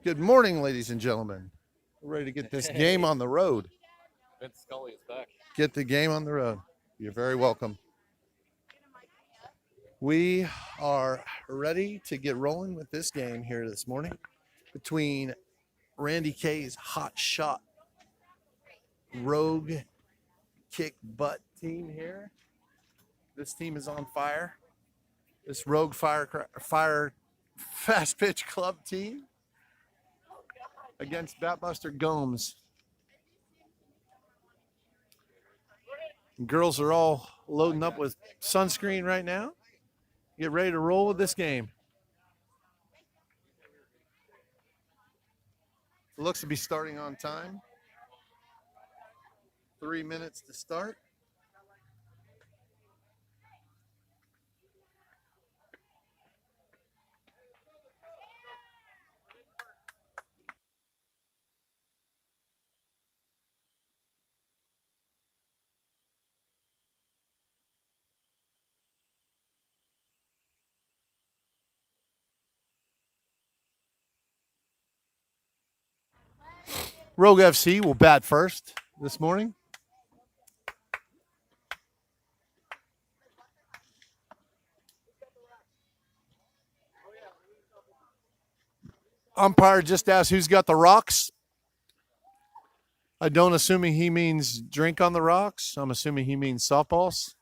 Good morning, ladies and gentlemen. We're ready to get this game on the road. Vince Scully is back. Get the game on the road. You're very welcome. We are ready to get rolling with this game here this morning between Randy K's hot shot rogue kick butt team here. This team is on fire. This rogue fire fast pitch club team against Batbuster Gomes. Girls are all loading up with sunscreen right now. Get ready to roll with this game. It looks to be starting on time. 3 minutes to start. Rogue FC will bat first this morning. Umpire just asked who's got the rocks. I don't assuming he means drink on the rocks. I'm assuming he means softballs.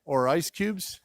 Or ice cubes.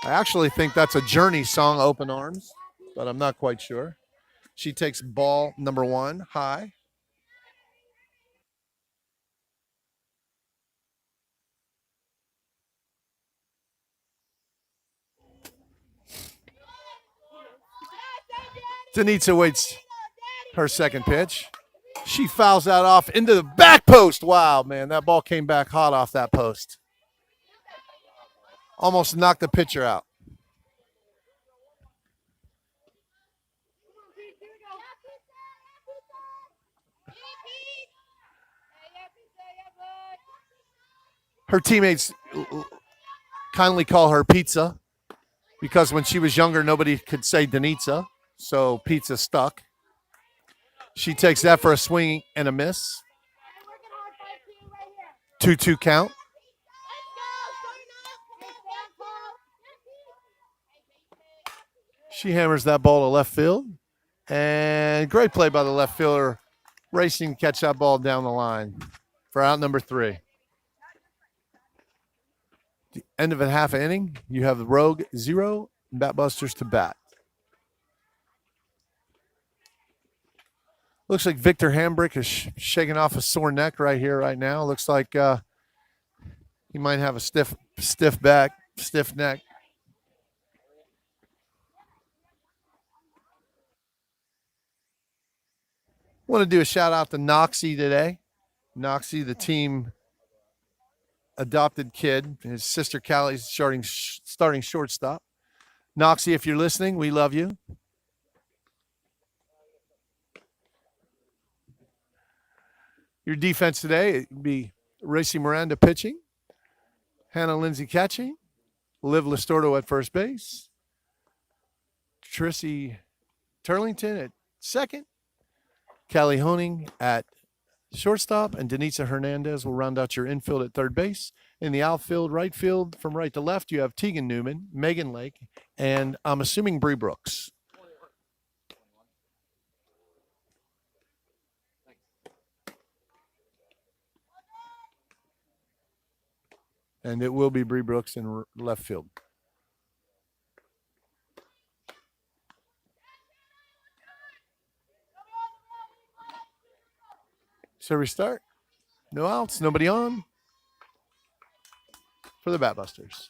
I actually think that's a Journey song, Open Arms, but I'm not quite sure. She takes ball number one high. Denitsa waits her second pitch. She fouls that off into the back post. Wow, man, that ball came back hot off that post. Almost knocked the pitcher out. Her teammates kindly call her Pizza because when she was younger, nobody could say Denitsa, so Pizza stuck. She takes that for a swing and a miss. 2-2 count. She hammers that ball to left field. And great play by the left fielder, racing to catch that ball down the line for out number 3. The end of a half inning, you have the Rogue 0, Batbusters to bat. Looks like Victor Hambrick is shaking off a sore neck right here, right now. Looks like he might have a stiff neck. Want to do a shout out to Noxie today. Noxie, the team adopted kid. His sister Callie's starting shortstop. Noxie, if you're listening, we love you. Your defense today would be Racy Miranda pitching. Hannah Lindsay catching. Liv Listordo at first base. Trissy Turlington at second. Callie Honing at shortstop, and Denisa Hernandez will round out your infield at third base. In the outfield, right field, from right to left, you have Tegan Newman, Megan Lake, and I'm assuming Bree Brooks. And it will be Bree Brooks in left field. So we start. No outs, nobody on for the Batbusters.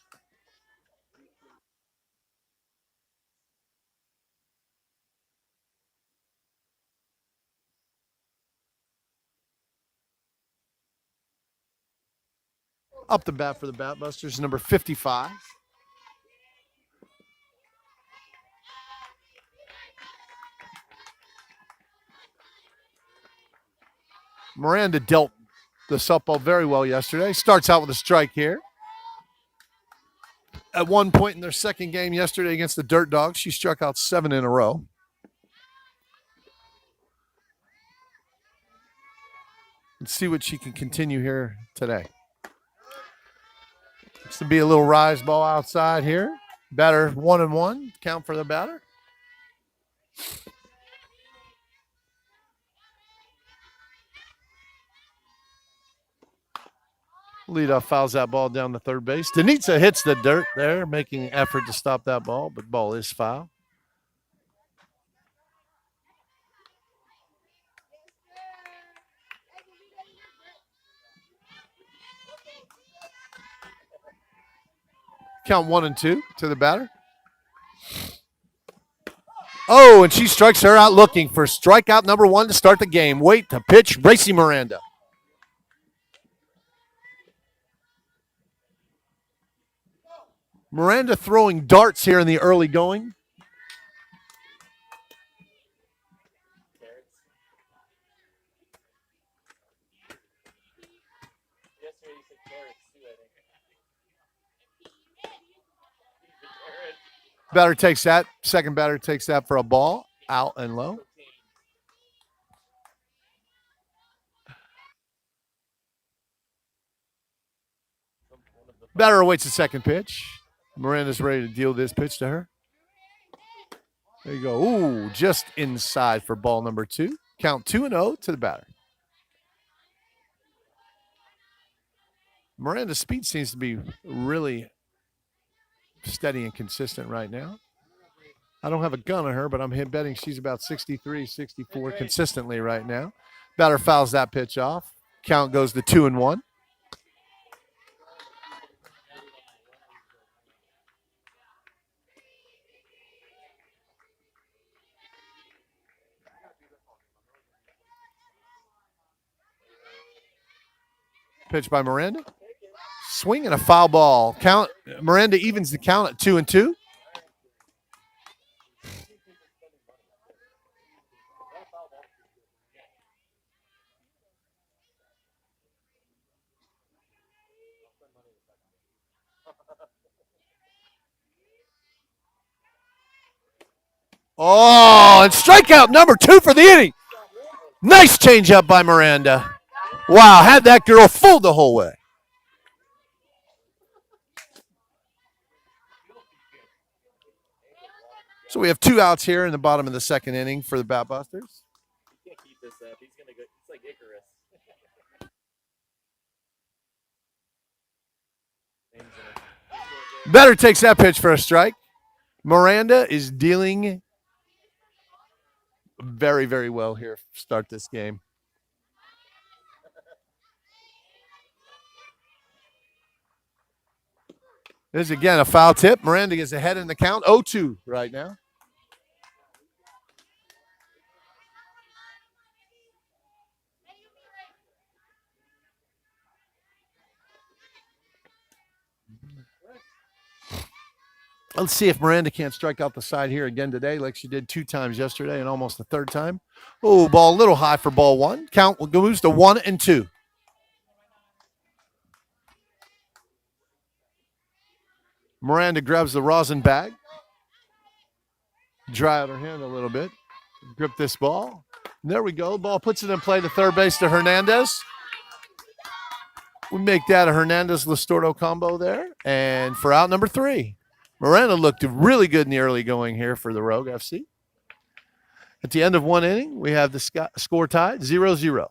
Up the bat for the Batbusters, number 55. Miranda dealt the softball very well yesterday. Starts out with a strike here. At one point in their second game yesterday against the Dirt Dogs, she struck out 7 in a row. Let's see what she can continue here today. Looks to be a little rise ball outside here. Batter 1-1. Count for the batter. Leadoff fouls that ball down to third base. Denitza hits the dirt there, making an effort to stop that ball, but ball is foul. Count 1-2 to the batter. Oh, and she strikes her out looking for strikeout number 1 to start the game. Wait to pitch, Racy Miranda. Miranda throwing darts here in the early going. Batter takes that. Second batter takes that for a ball. Out and low. Batter awaits the second pitch. Miranda's ready to deal this pitch to her. There you go. Ooh, just inside for ball number 2. Count 2-0 to the batter. Miranda's speed seems to be really steady and consistent right now. I don't have a gun on her, but I'm betting she's about 63, 64 consistently right now. Batter fouls that pitch off. Count goes to 2-1. Pitch by Miranda. Swing and a foul ball. Count. Miranda evens the count at 2-2. Oh, and strikeout number 2 for the inning. Nice changeup by Miranda. Wow, had that girl fooled the whole way. So we have 2 outs here in the bottom of the second inning for the Batbusters. You can't keep this up. He's gonna go. It's like Icarus. Better takes that pitch for a strike. Miranda is dealing very, very well here to start this game. This is again a foul tip. Miranda gets ahead in the count. 0-2 right now. Let's see if Miranda can't strike out the side here again today, like she did 2 times yesterday and almost the third time. Oh, ball a little high for ball 1. Count moves to 1-2. Miranda grabs the rosin bag. Dry out her hand a little bit. Grip this ball. There we go. Ball puts it in play to third base to Hernandez. We make that a Hernandez-Listordo combo there. And for out number 3, Miranda looked really good in the early going here for the Rogue FC. At the end of 1 inning, we have the score tied 0-0.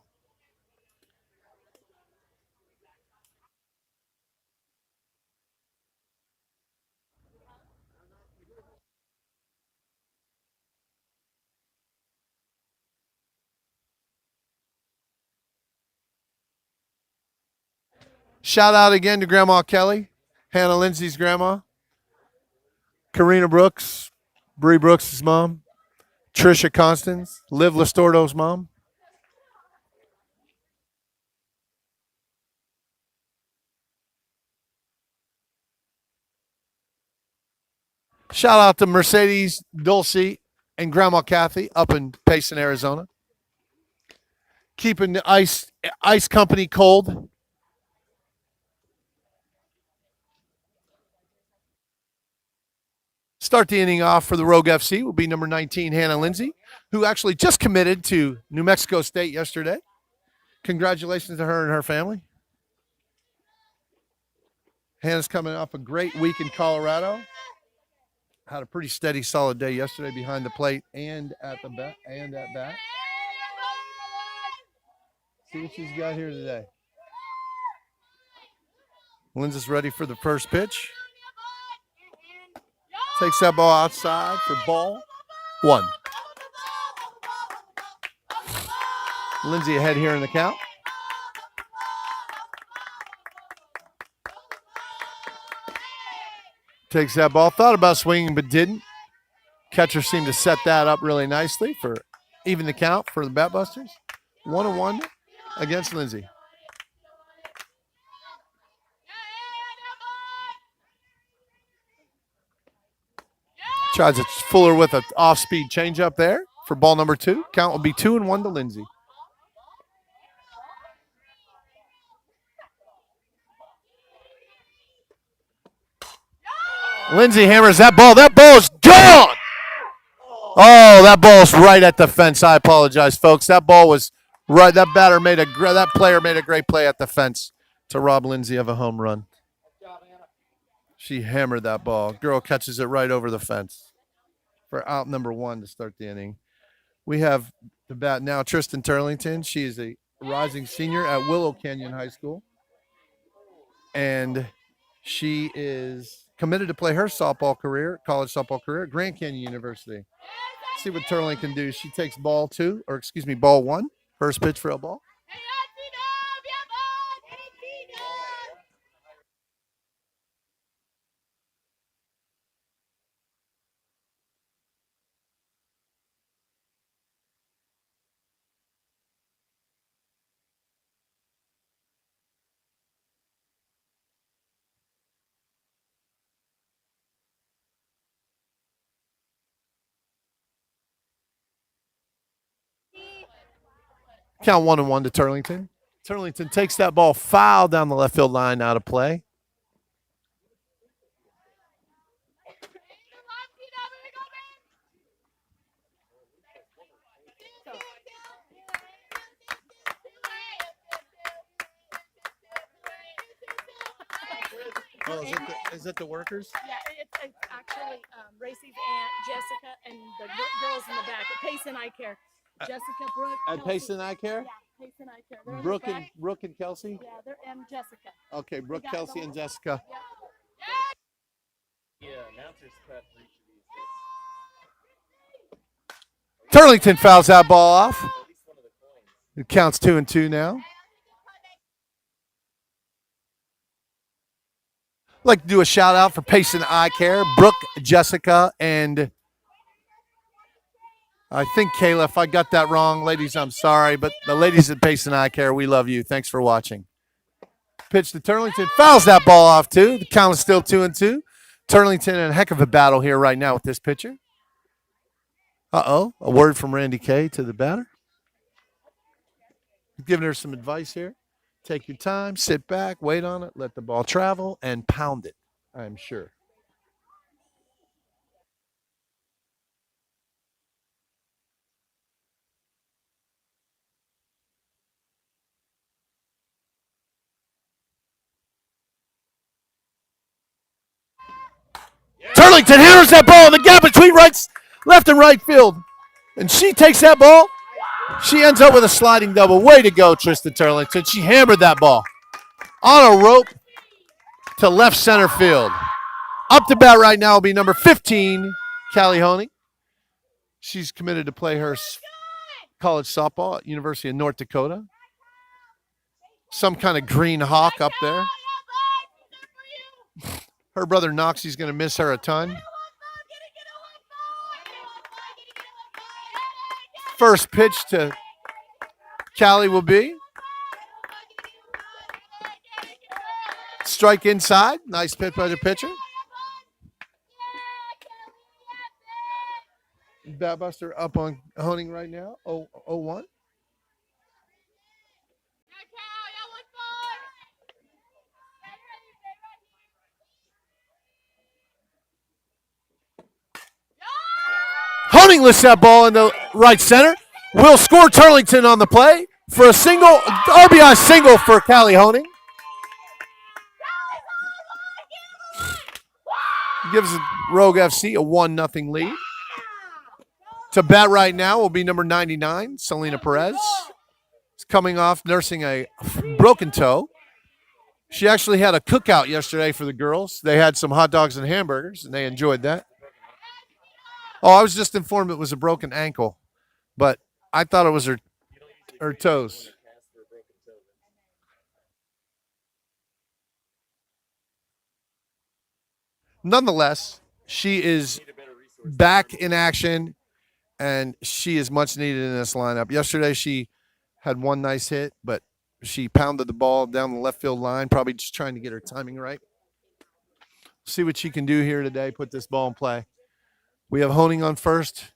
Shout out again to Grandma Kelly, Hannah Lindsay's grandma, Karina Brooks, Bree Brooks' mom, Trisha Constance, Liv Listordo's mom. Shout out to Mercedes, Dulcie, and Grandma Kathy up in Payson, Arizona. Keeping the ice company cold. Start the inning off for the Rogue FC will be number 19, Hannah Lindsay, who actually just committed to New Mexico State yesterday. Congratulations to her and her family. Hannah's coming off a great week in Colorado. Had a pretty steady, solid day yesterday behind the plate and at the bat and at bat. See what she's got here today. Lindsay's ready for the first pitch. Takes that ball outside for ball 1. Lindsay ahead here in the count. Takes that ball. Thought about swinging, but didn't. Catcher seemed to set that up really nicely for even the count for the Batbusters. 1-1 against Lindsay. Tries to Fuller with an off-speed changeup there for ball number 2. Count will be 2-1 to Lindsay. Lindsay hammers that ball. That ball's gone. Oh, that ball's right at the fence. I apologize, folks. That ball was right. That player made a great play at the fence to rob Lindsay of a home run. She hammered that ball. Girl catches it right over the fence for out number 1 to start the inning. We have the bat now, Tristan Turlington. She is a rising senior at Willow Canyon High School. And she is committed to play her college softball career at Grand Canyon University. Let's see what Turling can do. She takes ball 1. First pitch for a ball. Count 1-1 to Turlington. Turlington takes that ball foul down the left field line, out of play. Oh, is it the workers? Yeah, it's actually Racy's aunt, Jessica, and the girls in the back at Payson Eye Care. Jessica, Brooke, At Payson Eye Care? Yeah, Payson Eye Care. They're Brooke and Kelsey? Yeah, and Jessica. Okay, Brooke, Kelsey, and Jessica. Yeah, announcers cut for each of these. Turlington fouls that ball off. It counts 2-2 now. I'd like to do a shout out for Payson Eye Care, Brooke, Jessica, and I think Kayla. If I got that wrong, ladies, I'm sorry, but the ladies at Payson Eye Care, we love you. Thanks for watching. Pitch to Turlington, fouls that ball off too. The count is still 2-2. Turlington in a heck of a battle here right now with this pitcher. A word from Randy Kay to the batter. Giving her some advice here. Take your time, sit back, wait on it, let the ball travel, and pound it, I'm sure. Turlington hammers that ball in the gap between left and right field. And she takes that ball. She ends up with a sliding double. Way to go, Tristan Turlington. She hammered that ball on a rope to left center field. Up to bat right now will be number 15, Callie Honig. She's committed to play her college softball at University of North Dakota. Some kind of green hawk up there. Her brother Noxie's going to miss her a ton. First pitch to Callie will be strike inside. Nice pitch by the pitcher. Batbuster up on Honing right now. 0-1. Honing lifts that ball into right center. Will score Turlington on the play for a single, RBI single for Callie Honing. Gives Rogue FC a 1-0 lead. To bat right now will be number 99, Selena Perez. She's coming off nursing a broken toe. She actually had a cookout yesterday for the girls. They had some hot dogs and hamburgers, and they enjoyed that. Oh, I was just informed it was a broken ankle, but I thought it was her toes. Nonetheless, she is back in action, and she is much needed in this lineup. Yesterday, she had one nice hit, but she pounded the ball down the left field line, probably just trying to get her timing right. See what she can do here today, put this ball in play. We have Honing on first.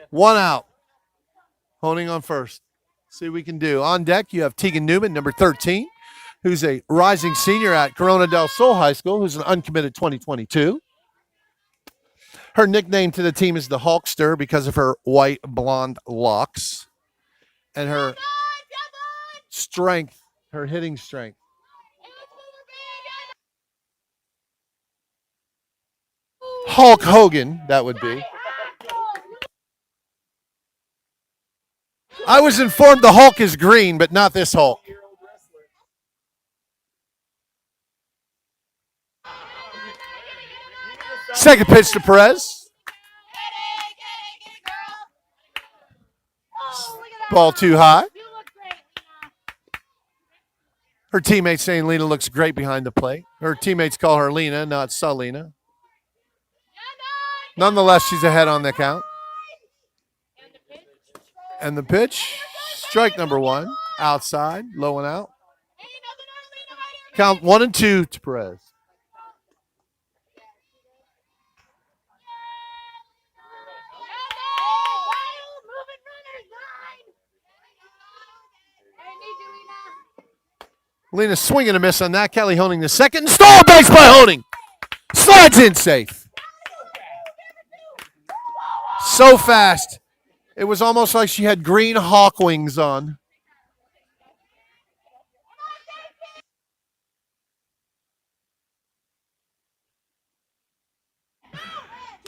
One out. Honing on first. See what we can do. On deck, you have Tegan Newman, number 13, who's a rising senior at Corona del Sol High School, who's an uncommitted 2022. Her nickname to the team is the Hulkster because of her white blonde locks and her strength, her hitting strength. Hulk Hogan, that would be. I was informed the Hulk is green, but not this Hulk. Second pitch to Perez. Ball too high. Her teammates saying Lena looks great behind the plate. Her teammates call her Lena, not Selena. Nonetheless, she's ahead on the count. And the pitch, strike number one, outside, low and out. Count 1-2 to Perez. Lena swinging a miss on that. Kelly Honing the second. Stole base by Honing. Slides in safe. So fast. It was almost like she had green hawk wings on.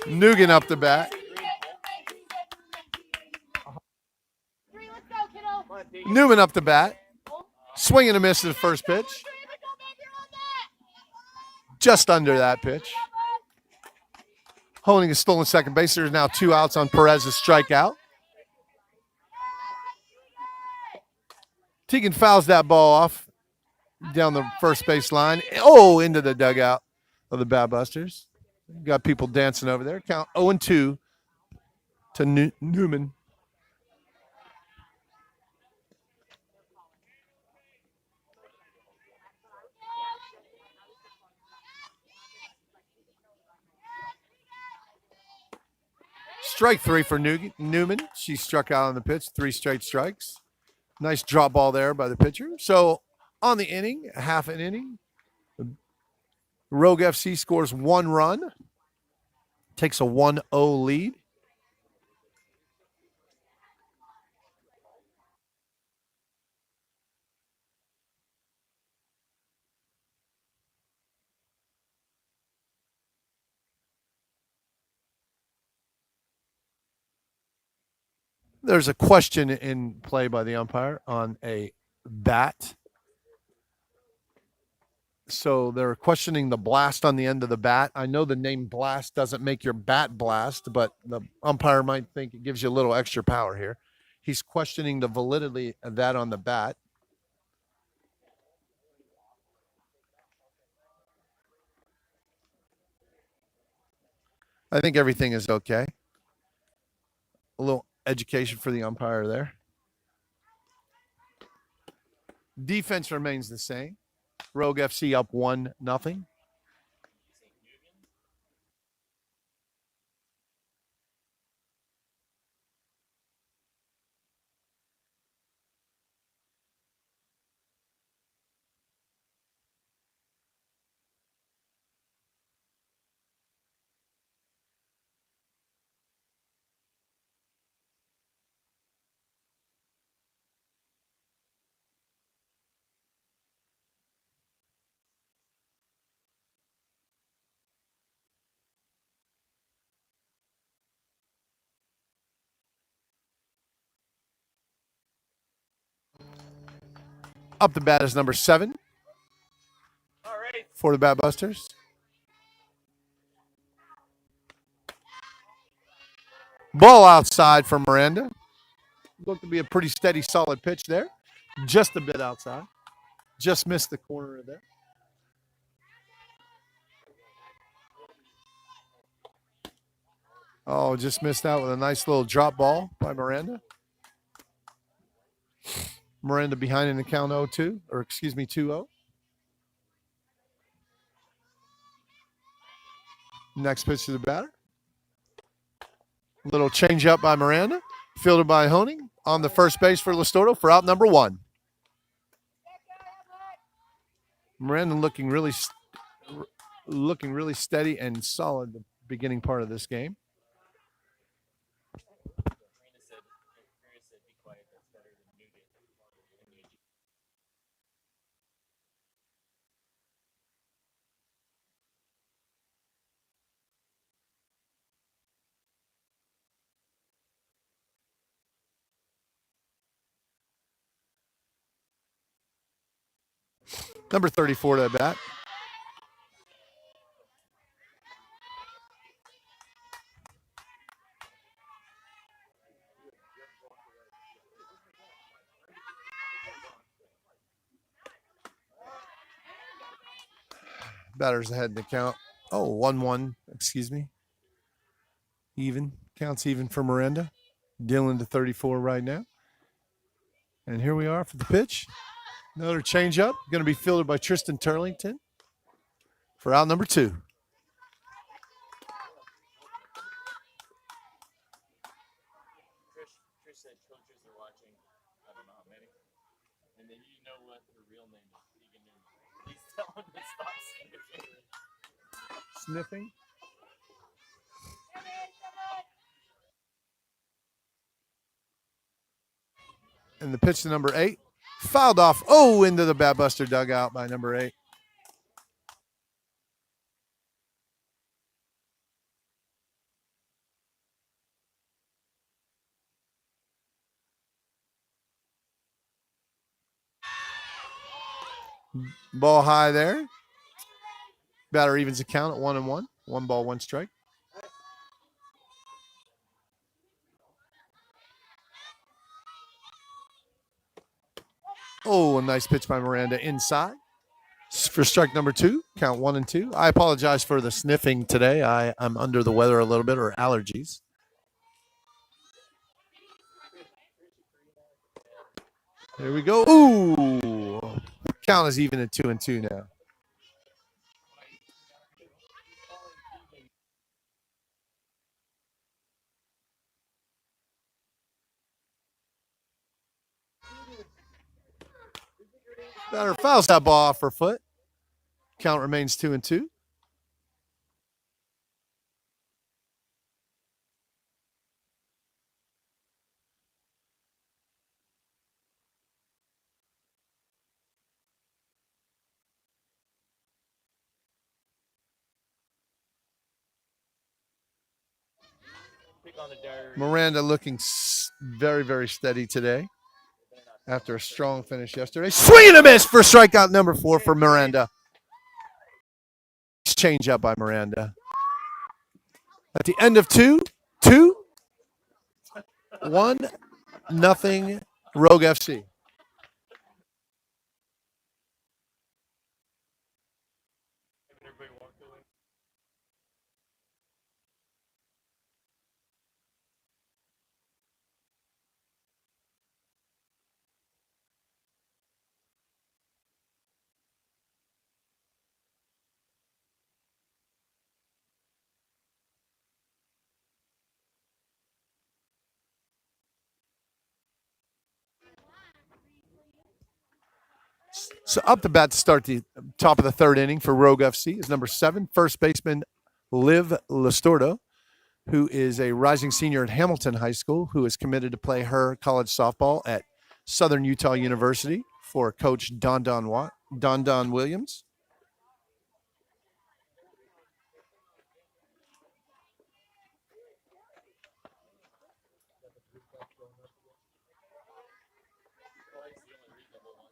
Nugan up the bat. Newman up the bat. Swing and a miss to the first pitch. Just under that pitch. Honing a stolen second base. There's now 2 outs on Perez's strikeout. Tegan fouls that ball off down the first base line. Oh, into the dugout of the Batbusters. Got people dancing over there. Count 0-2 to Newman. Strike 3 for Newman. She struck out on the pitch. 3 straight strikes. Nice drop ball there by the pitcher. So on the inning, half an inning, Rogue FC scores 1 run. Takes a 1-0 lead. There's a question in play by the umpire on a bat. So they're questioning the blast on the end of the bat. I know the name blast doesn't make your bat blast, but the umpire might think it gives you a little extra power here. He's questioning the validity of that on the bat. I think everything is okay. A little education for the umpire there. Defense remains the same. Rogue FC up 1-0. Up the bat is number 7 for the Batbusters. Ball outside for Miranda. Looked to be a pretty steady, solid pitch there. Just a bit outside. Just missed the corner there. Oh, just missed out with a nice little drop ball by Miranda. Miranda behind in the count 0-2, or excuse me, 2-0. Next pitch to the batter. Little change up by Miranda. Fielded by Honing on the first base for Listordo for out number 1. Miranda looking really steady and solid the beginning part of this game. Number 34 to the bat. Batter's ahead in the count. Oh, 1-1, excuse me. Even. Counts even for Miranda. Dylan to 34 right now. And here we are for the pitch. Another changeup. Going to be fielded by Tristan Turlington for out number 2. Trish said coaches are watching. I don't know how many. And then you know what her real name is. Please tell him to stop sniffing. Sniffing. And the pitch to number 8. Fouled off. Oh, into the Batbuster dugout by number 8. Ball high there. Batter evens the count at 1-1. 1 ball, 1 strike. Oh, a nice pitch by Miranda inside. For strike number 2, count 1-2. I apologize for the sniffing today. I'm under the weather a little bit, or allergies. There we go. Ooh. Count is even at 2-2 now. Batter fouls that ball off her foot. Count remains 2-2. Pick on the dirt. Miranda looking very, very steady today after a strong finish yesterday. Swing and a miss for strikeout number 4 for Miranda. Change up by Miranda. At the end of 2-1, nothing Rogue FC. Everybody walked away. So up the bat to start the top of the 3rd inning for Rogue FC is number 7, first baseman Liv Listordo, who is a rising senior at Hamilton High School, who is committed to play her college softball at Southern Utah University for Coach Don Williams.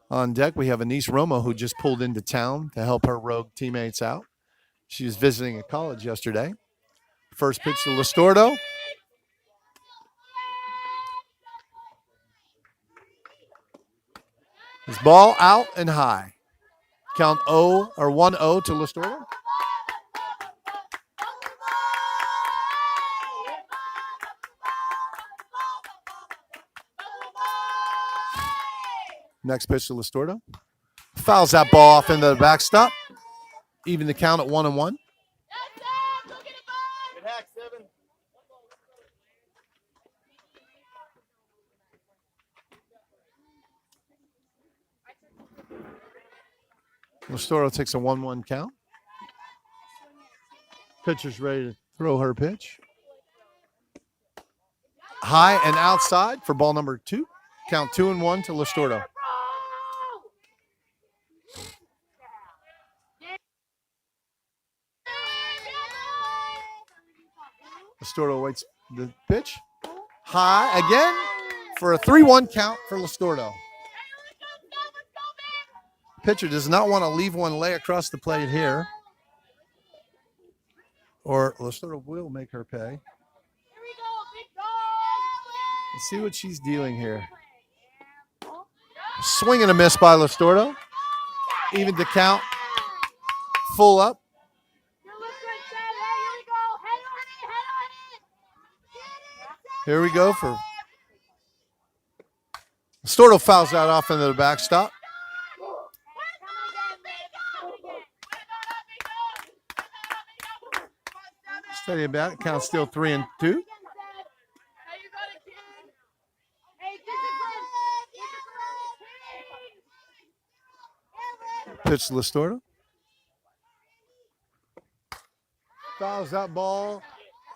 On deck, we have Anise Romo, who just pulled into town to help her Rogue teammates out. She was visiting a college yesterday. First pitch to Listordo. His ball out and high. Count 1-0 to Listordo. Next pitch to Listordo. Fouls that ball off into the backstop. Even the count at 1-1. Good hack, 7. Listordo takes a 1-1 count. Pitcher's ready to throw her pitch. High and outside for ball number 2. Count 2-1 to Listordo. Listordo waits the pitch. High again for a 3-1 count for Listordo. Pitcher does not want to leave one lay across the plate here, or Listordo will make her pay. Let's see what she's dealing here. Swing and a miss by Listordo. Even the count. Full up. Here we go for Listordo fouls that off into the backstop. Steady about. Count still 3-2. Pitch to Listordo. Fouls that ball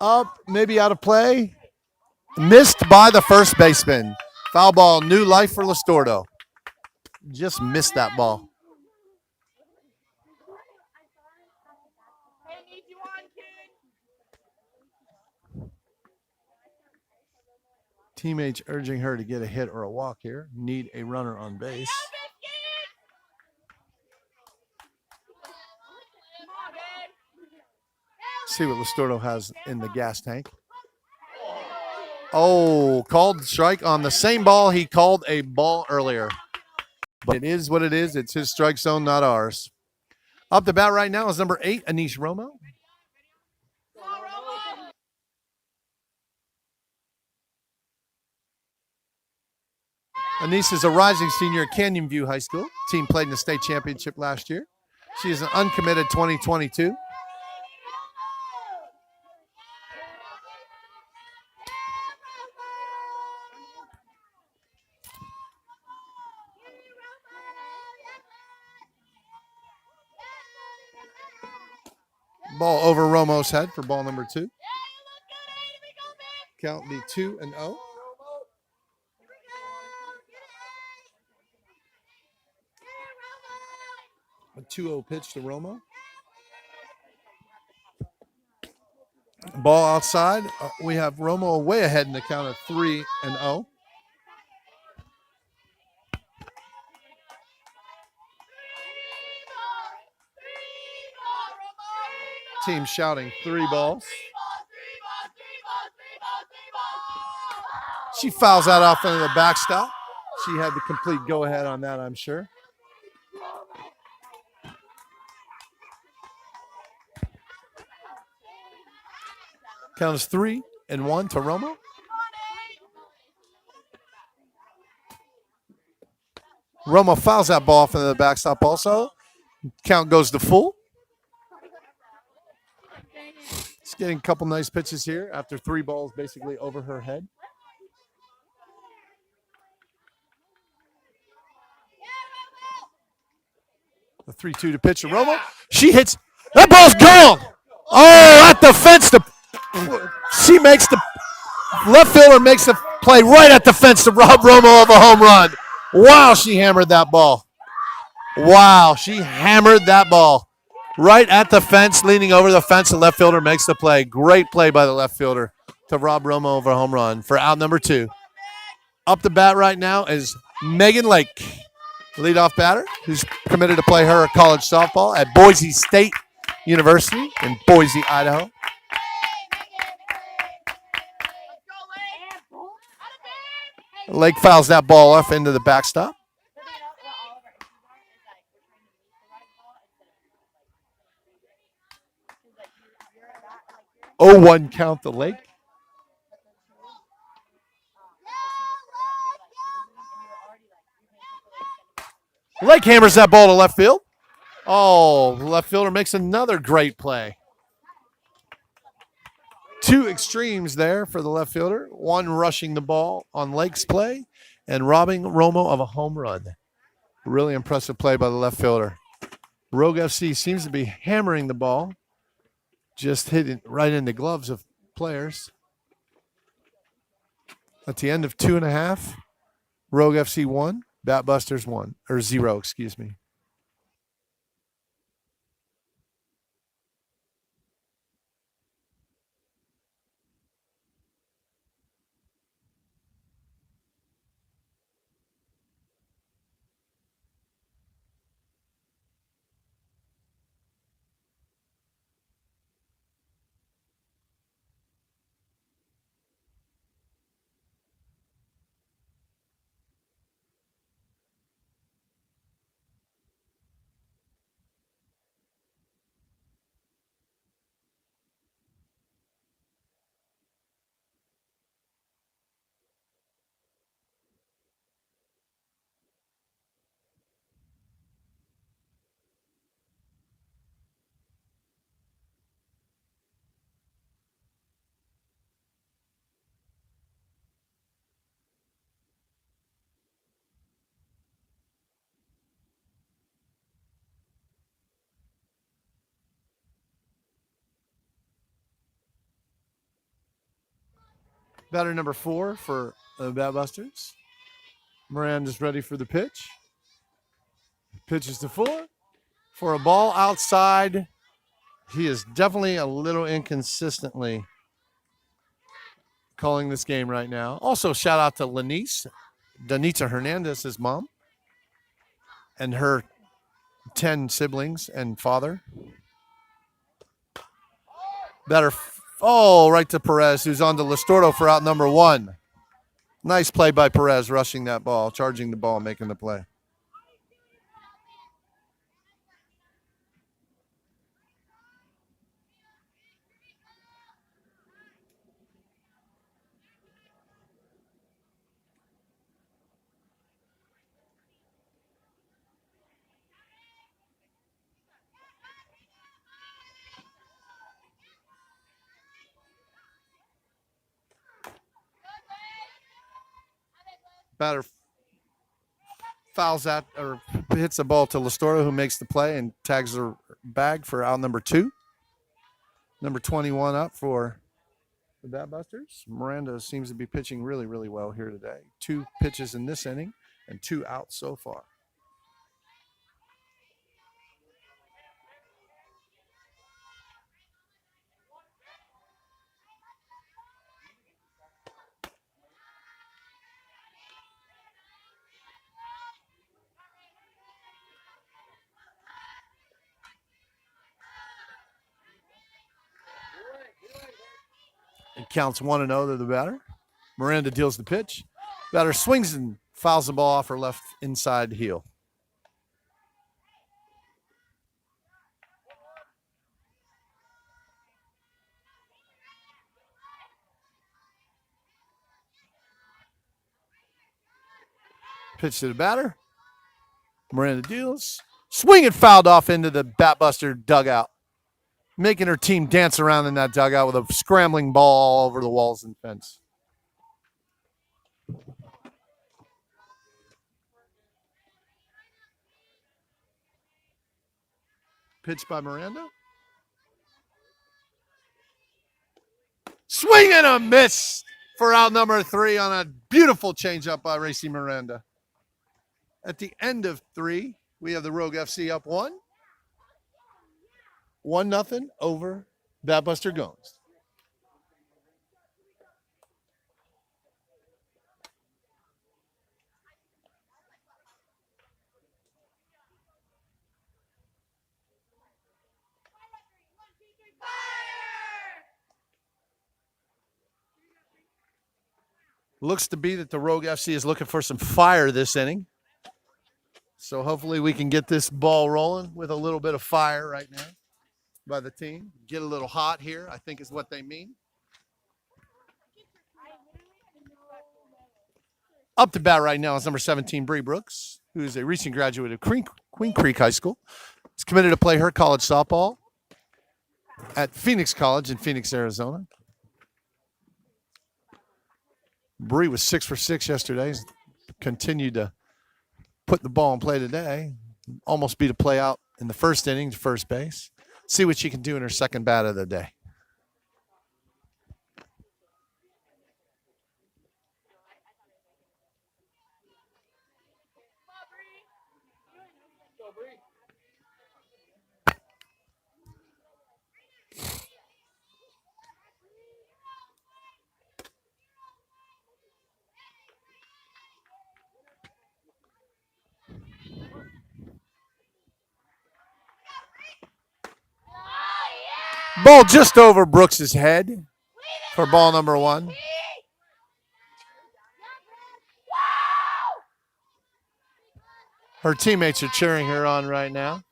up, maybe out of play. Missed by the first baseman. Foul ball, new life for Listordo. Just missed that ball. Teammates urging her to get a hit or a walk here. Need a runner on base. See what Listordo has in the gas tank. Oh, called strike on the same ball he called a ball earlier. But it is what it is. It's his strike zone, not ours. Up the bat right now is number 8, Anise Romo. Anise is a rising senior at Canyon View High School. Team played in the state championship last year. She is an uncommitted 2022. Ball over Romo's head for ball number 2. Count be 2-0. A 2-0 pitch to Romo. Ball outside. We have Romo way ahead in the count of 3-0. Team shouting 3 balls. She fouls that off into the backstop. She had the complete go-ahead on that, I'm sure. Count is 3-1 to Romo. Romo fouls that ball off into the backstop also. Count goes to full. She's getting a couple nice pitches here after 3 balls basically over her head. The 3-2 to pitch to Romo. She hits. That ball's gone. Oh, at the fence. She makes the left fielder makes the play right at the fence to rob Romo of a home run. Wow, she hammered that ball. Wow, she hammered that ball right at the fence, leaning over the fence. The left fielder makes the play. Great play by the left fielder to rob Romo of a home run for out number 2. Up the bat right now is Megan Lake, leadoff batter, who's committed to play her college softball at Boise State University in Boise, Idaho. Lake fouls that ball off into the backstop. 0-1 count to Lake. Lake hammers that ball to left field. Oh, the left fielder makes another great play. 2 extremes there for the left fielder. One rushing the ball on Lake's play and robbing Romo of a home run. Really impressive play by the left fielder. Rogue FC seems to be hammering the ball. Just hitting right in the gloves of players. At the end of 2.5, Rogue FC 1, Batbusters 1, or 0, excuse me. Batter number 4 for the Batbusters. Miranda's ready for the pitch. Pitches to Fuller for a ball outside. He is definitely a little inconsistently calling this game right now. Also, shout out to Lanice, Danita Hernandez's mom, and her 10 siblings and father. Better, right to Perez, who's on to Listordo for out number 1. Nice play by Perez, rushing that ball, charging the ball, making the play. Batter fouls that or hits the ball to Listordo, who makes the play and tags the bag for out number 2. Number 21 up for the Batbusters. Miranda seems to be pitching really, really well here today. 2 pitches in this inning and 2 outs so far. It counts 1-0 to the batter. Miranda deals the pitch. Batter swings and fouls the ball off her left inside heel. Pitch to the batter. Miranda deals. Swing and fouled off into the Batbuster dugout, making her team dance around in that dugout with a scrambling ball all over the walls and fence. Pitch by Miranda. Swing and a miss for out number 3 on a beautiful changeup by Racy Miranda. At the end of 3, we have the Rogue FC up 1-0 over Batbuster Gomes. Looks to be that the Rogue FC is looking for some fire this inning. So hopefully we can get this ball rolling with a little bit of fire right now by the team. Get a little hot here, I think is what they mean. Up to bat right now is number 17, Bree Brooks, who is a recent graduate of Queen Creek High School. She's committed to play her college softball at Phoenix College in Phoenix, Arizona. Bree was 6 for 6 yesterday. Continued to put the ball in play today. Almost beat a play out in the first inning to first base. See what she can do in her second bat of the day. Ball just over Brooks's head for ball number 1. Her teammates are cheering her on right now.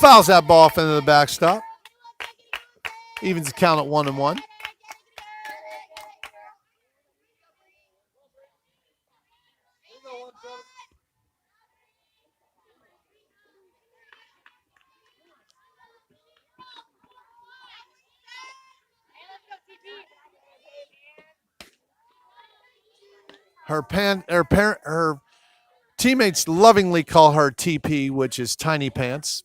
Fouls that ball off into the backstop. Evens the count at 1-1. Her teammates lovingly call her TP, which is Tiny Pants.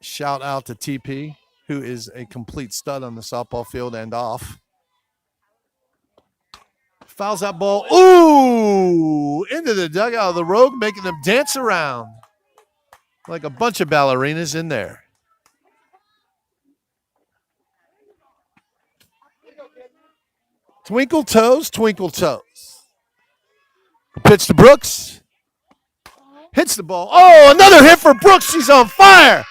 Shout out to TP, who is a complete stud on the softball field and off. Fouls that ball. Ooh! Into the dugout of the Rogue, making them dance around like a bunch of ballerinas in there. Twinkle toes, twinkle toes. Pitch to Brooks. Hits the ball. Oh, another hit for Brooks. She's on fire.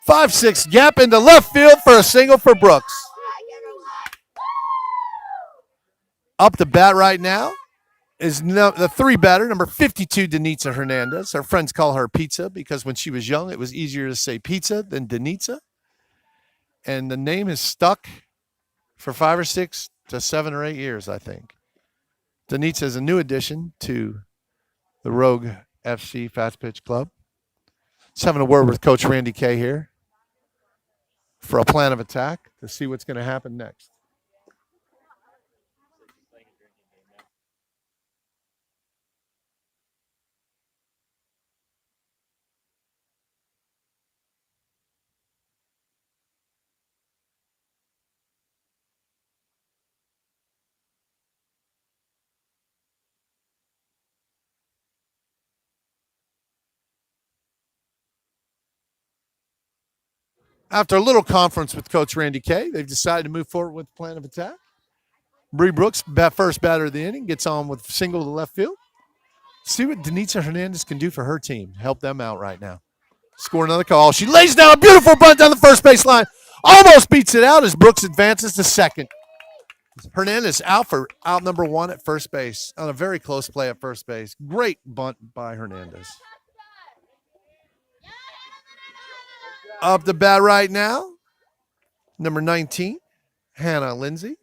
5-6 gap into left field for a single for Brooks. Up to bat right now is the 3 batter, number 52, Denitza Hernandez. Our friends call her Pizza because when she was young, it was easier to say pizza than Denitza. And the name is stuck for 5 or 6 to 7 or 8 years, I think. Denitza is a new addition to the Rogue FC Fast Pitch Club. Just having a word with Coach Randy Kay here for a plan of attack to see what's going to happen next. After a little conference with Coach Randy Kay, they've decided to move forward with the plan of attack. Bree Brooks, first batter of the inning, gets on with single to left field. See what Denitza Hernandez can do for her team. Help them out right now. Score another call. She lays down a beautiful bunt down the first base line. Almost beats it out as Brooks advances to second. Hernandez out number 1 at first base on a very close play at first base. Great bunt by Hernandez. Up the bat right now, number 19, Hannah Lindsay.